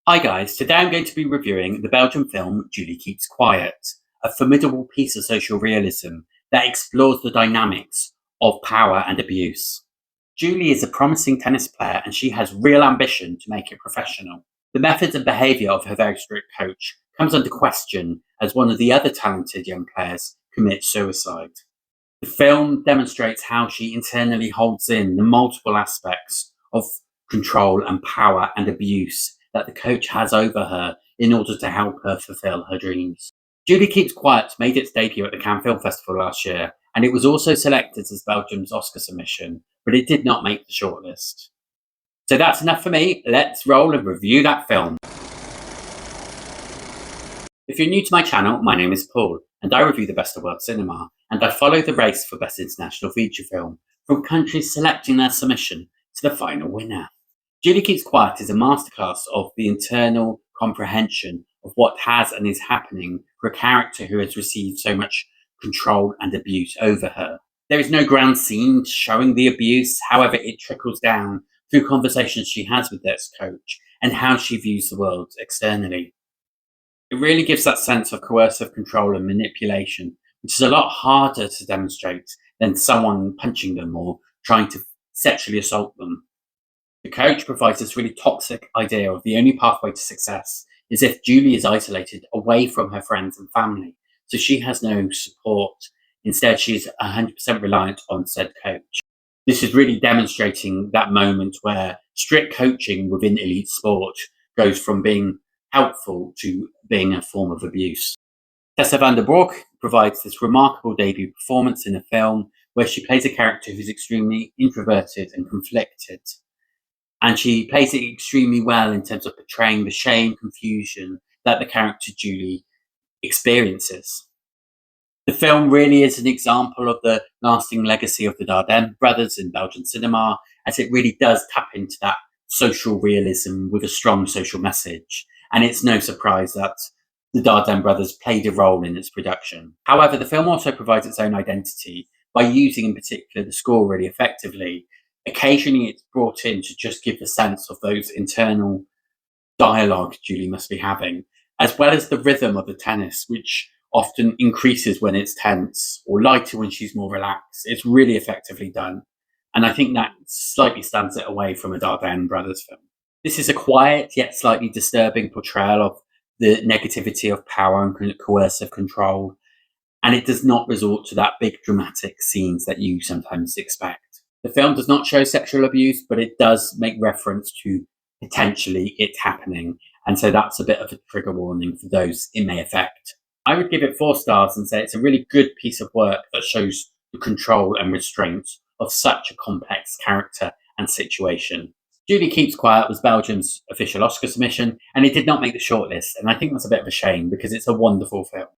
Hi guys, today I'm going to be reviewing the Belgian film Julie Keeps Quiet, a formidable piece of social realism that explores the dynamics of power and abuse. Julie is a promising tennis player and she has real ambition to make it professional. The methods and behaviour of her very strict coach comes under question as one of the other talented young players commits suicide. The film demonstrates how she internally holds in the multiple aspects of control and power and abuse that the coach has over her in order to help her fulfill her dreams. Julie Keeps Quiet made its debut at the Cannes Film Festival last year, and it was also selected as Belgium's Oscar submission, but it did not make the shortlist. So that's enough for me. Let's roll and review that film. If you're new to my channel, my name is Paul, and I review the best of world cinema, and I follow the race for Best International Feature Film, from countries selecting their submission to the final winner. Julie Keeps Quiet is a masterclass of the internal comprehension of what has and is happening for a character who has received so much control and abuse over her. There is no grand scene showing the abuse, however it trickles down through conversations she has with this coach and how she views the world externally. It really gives that sense of coercive control and manipulation, which is a lot harder to demonstrate than someone punching them or trying to sexually assault them. The coach provides this really toxic idea of the only pathway to success is if Julie is isolated away from her friends and family, so she has no support. Instead, she is 100% reliant on said coach. This is really demonstrating that moment where strict coaching within elite sport goes from being helpful to being a form of abuse. Tessa van der Broek provides this remarkable debut performance in a film where she plays a character who's extremely introverted and conflicted. And she plays it extremely well in terms of portraying the shame, confusion that the character Julie experiences. The film really is an example of the lasting legacy of the Dardenne brothers in Belgian cinema, as it really does tap into that social realism with a strong social message. And it's no surprise that the Dardenne brothers played a role in its production. However, the film also provides its own identity by using in particular the score really effectively. Occasionally it's brought in to just give the sense of those internal dialogue Julie must be having, as well as the rhythm of the tennis, which often increases when it's tense or lighter when she's more relaxed. It's really effectively done. And I think that slightly stands it away from a Dardenne brothers film. This is a quiet yet slightly disturbing portrayal of the negativity of power and coercive control. And it does not resort to that big dramatic scenes that you sometimes expect. The film does not show sexual abuse, but it does make reference to potentially it happening. And so that's a bit of a trigger warning for those it may affect. I would give it 4 stars and say it's a really good piece of work that shows the control and restraint of such a complex character and situation. Julie Keeps Quiet was Belgium's official Oscar submission, and it did not make the shortlist. And I think that's a bit of a shame because it's a wonderful film.